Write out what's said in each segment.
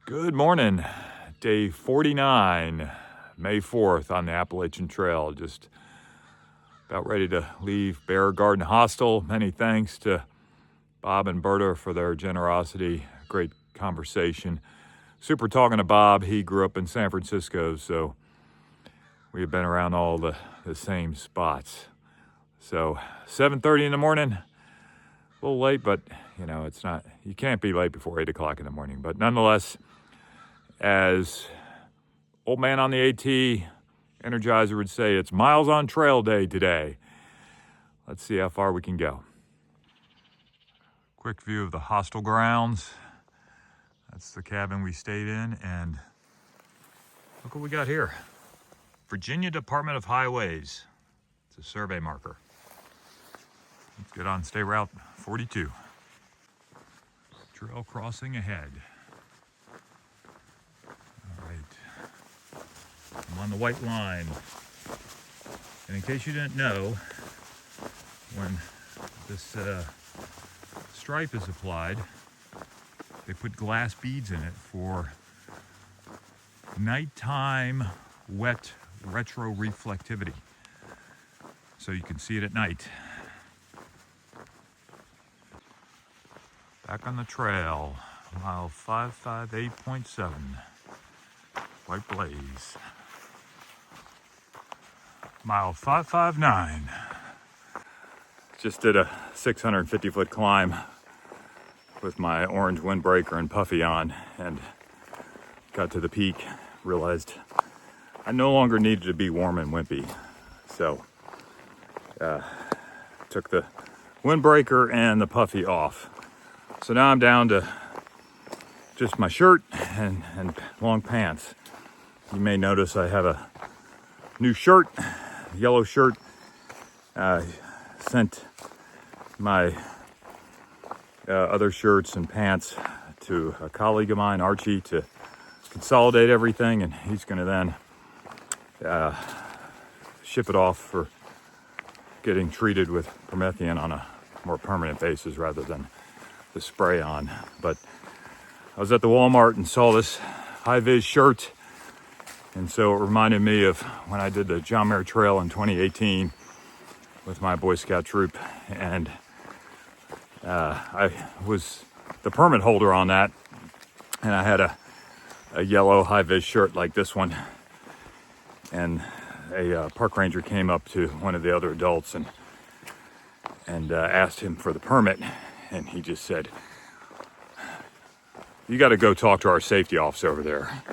Good morning. Day 49, May 4th on the Appalachian Trail. Just about ready to leave Bear Garden Hostel. Many thanks to Bob and Berta for their generosity. Great conversation. Super talking to Bob. He grew up in San Francisco, so we have been around all the same spots. So 7:30 in the morning, a little late, but you know, it's not, you can't be late before 8 o'clock in the morning. But nonetheless, as old man on the AT Energizer would say, it's miles on trail day today. Let's see how far we can go. Quick view of the hostel grounds. That's the cabin we stayed in, and look what we got here. Virginia Department of Highways. It's a survey marker. Let's get on State Route 42. Trail crossing ahead. All right. I'm on the white line. And in case you didn't know, when this stripe is applied, they put glass beads in it for nighttime wet retroreflectivity, so you can see it at night. Back on the trail, mile 558.7, White Blaze. Mile 559. Just did a 650-foot climb with my orange windbreaker and puffy on, and got to the peak, realized I no longer needed to be warm and wimpy. So took the windbreaker and the puffy off. So now I'm down to just my shirt and long pants. You may notice I have a new shirt, yellow shirt. Sent my other shirts and pants to a colleague of mine, Archie, to consolidate everything, and he's going to then ship it off for getting treated with Promethean on a more permanent basis rather than the spray on. But I was at the Walmart and saw this high-vis shirt, and so it reminded me of when I did the John Muir Trail in 2018 with my Boy Scout troop, and I was the permit holder on that, and I had a yellow high-vis shirt like this one, and a park ranger came up to one of the other adults and asked him for the permit, and he just said, "You got to go talk to our safety officer over there,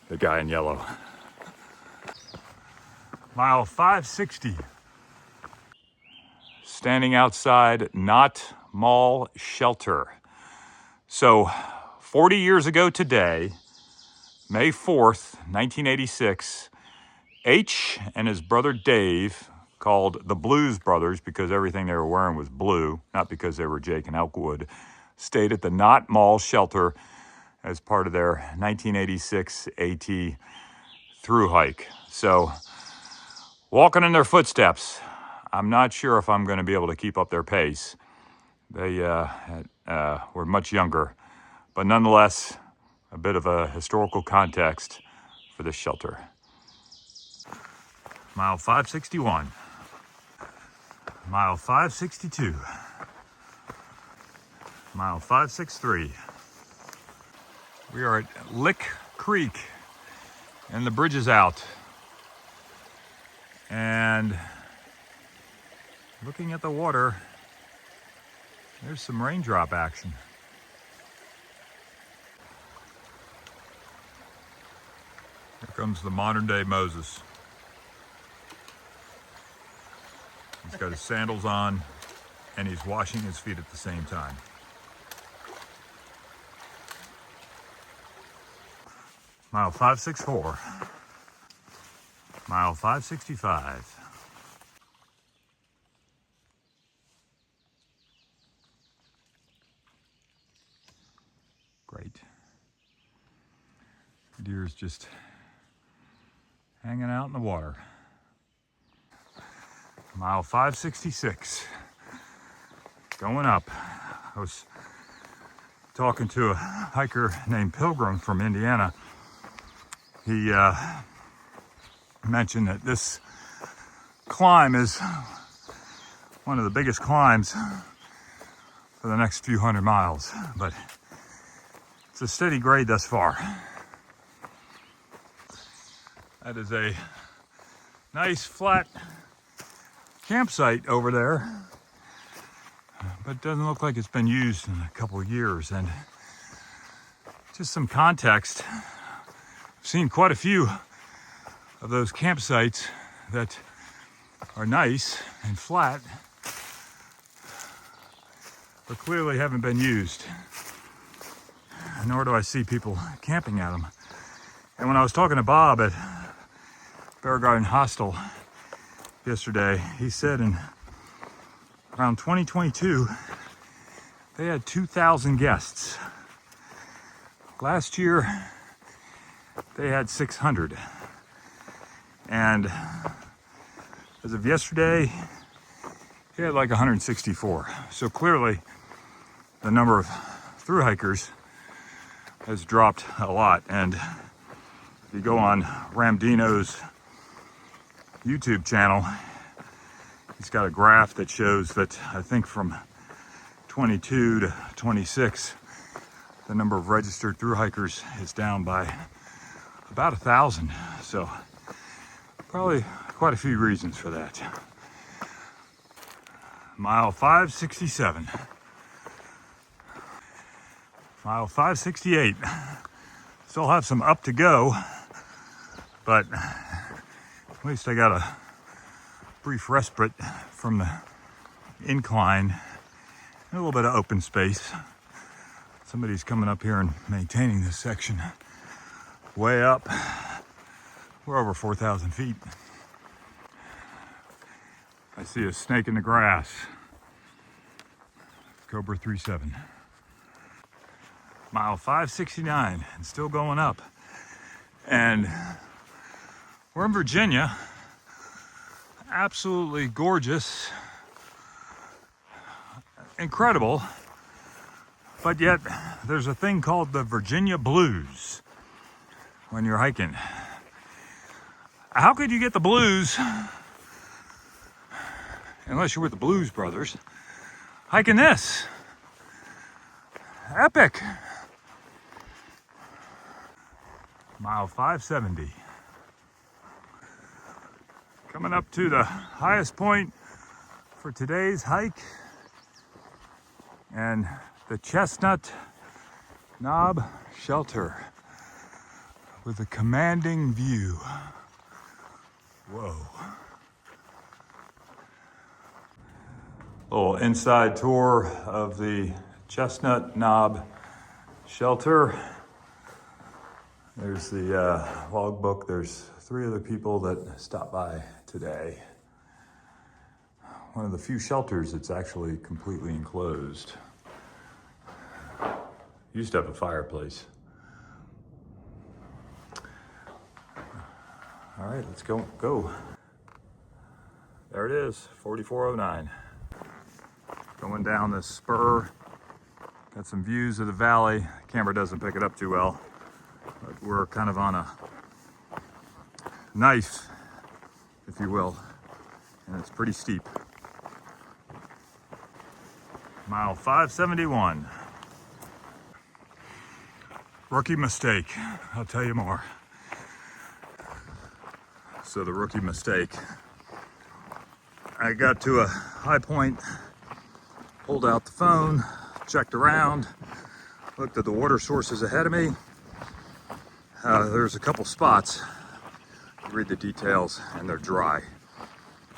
the guy in yellow." Mile 560. Standing outside Maul shelter. So 40 years ago today, May 4th, 1986, H and his brother Dave, called the Blues Brothers because everything they were wearing was blue, not because they were Jake and Elkwood, stayed at the Maul shelter as part of their 1986 AT through hike. So walking in their footsteps, I'm not sure if I'm going to be able to keep up their pace. They were much younger, but nonetheless, a bit of a historical context for this shelter. Mile 561. Mile 562. Mile 563. We are at Lick Creek, and the bridge is out. And looking at the water, there's some raindrop action. Here comes the modern day Moses. He's got his sandals on, and he's washing his feet at the same time. Mile 564. Mile 565. Great. Deer's just hanging out in the water. Mile 566. Going up. I was talking to a hiker named Pilgrim from Indiana. He mentioned that this climb is one of the biggest climbs for the next few hundred miles, but it's a steady grade thus far. That is a nice flat campsite over there, but it doesn't look like it's been used in a couple of years. And just some context, I've seen quite a few of those campsites that are nice and flat, but clearly haven't been used, nor do I see people camping at them. And when I was talking to Bob at Bear Garden Hostel yesterday, he said in around 2022, they had 2,000 guests. Last year, they had 600. And as of yesterday, he had like 164. So clearly, the number of thru hikers has dropped a lot. And if you go on Ramdino's YouTube channel, he's got a graph that shows that I think from 22 to 26, the number of registered thru hikers is down by about 1,000. So probably quite a few reasons for that. Mile 567. Mile 568. Still have some up to go, but at least I got a brief respite from the incline and a little bit of open space. Somebody's coming up here and maintaining this section way up. We're over 4,000 feet. I see a snake in the grass. Cobra 37. Mile 569 and still going up. And we're in Virginia. Absolutely gorgeous. Incredible. But yet there's a thing called the Virginia blues when you're hiking. How could you get the blues, unless you're with the Blues Brothers, hiking this? Epic. Mile 570. Coming up to the highest point for today's hike, and the Chestnut Knob Shelter with a commanding view. Whoa. Little inside tour of the Chestnut Knob Shelter. There's the logbook. There's 3 other people that stopped by today. One of the few shelters that's actually completely enclosed. Used to have a fireplace. All right, let's go. There it is, 4409. Going down this spur. Got some views of the valley. The camera doesn't pick it up too well, but we're kind of on a knife, if you will, and it's pretty steep. Mile 571. Rookie mistake, I'll tell you more. So the rookie mistake, I got to a high point, pulled out the phone, checked around, looked at the water sources ahead of me. There's a couple spots, you read the details, and they're dry.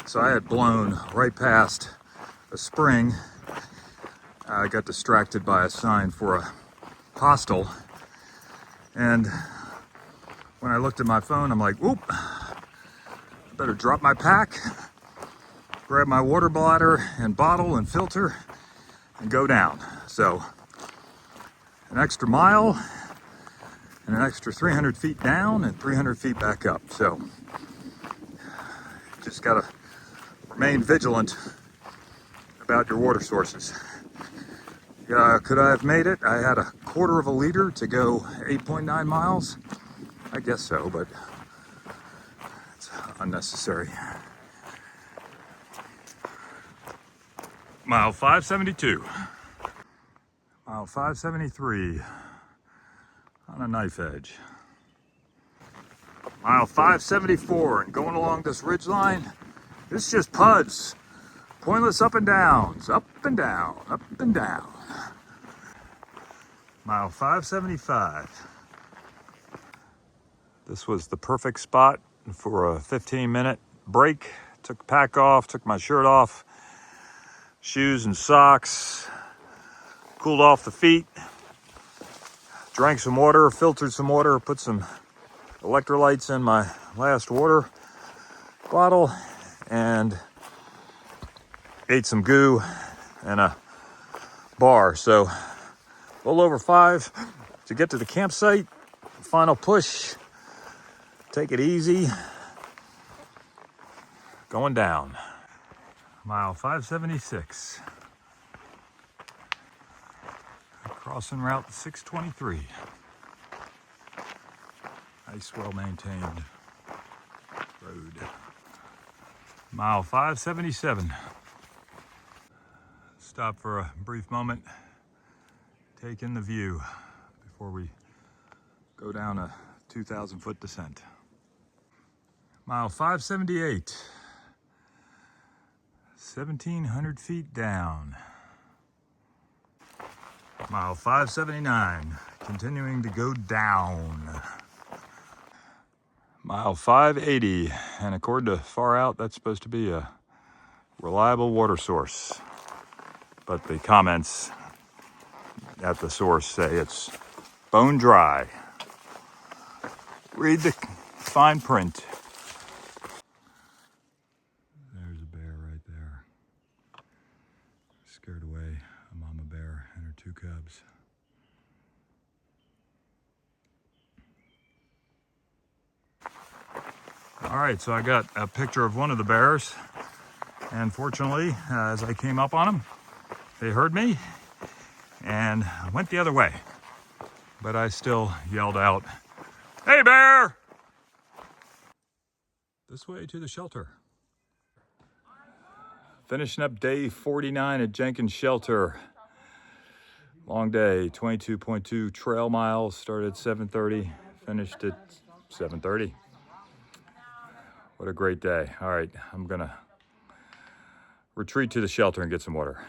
So I had blown right past a spring. I got distracted by a sign for a hostel. And when I looked at my phone, I'm like, whoop, I better drop my pack, grab my water bladder and bottle and filter, and go down. So an extra mile and an extra 300 feet down and 300 feet back up. So just gotta remain vigilant about your water sources. Could I have made it? I had a quarter of a liter to go 8.9 miles. I guess so, but it's unnecessary. Mile 572. Mile 573 on a knife edge. Mile 574, and going along this ridge line, it's just puds. Pointless up and downs, up and down, up and down. Mile 575. This was the perfect spot for a 15-minute break. Took the pack off, took my shirt off, shoes and socks, cooled off the feet, drank some water, filtered some water, put some electrolytes in my last water bottle, and ate some goo and a bar. So a little over 5 to get to the campsite. Final push. Take it easy. Going down. Mile 576. Crossing Route 623. Nice, well-maintained road. Mile 577. Stop for a brief moment. Take in the view before we go down a 2,000-foot descent. Mile 578. 1,700 feet down. Mile 579. Continuing to go down. Mile 580, and according to Far Out, that's supposed to be a reliable water source. But the comments at the source say it's bone dry. Read the fine print. There's a bear right there. Scared away a mama bear and her 2 cubs. All right, so I got a picture of one of the bears, and fortunately, as I came up on them, they heard me and went the other way. But I still yelled out, "Hey, bear!" This way to the shelter. Finishing up day 49 at Jenkins Shelter. Long day, 22.2 trail miles. Started at 7:30, finished at 7:30. What a great day. All right, I'm gonna retreat to the shelter and get some water.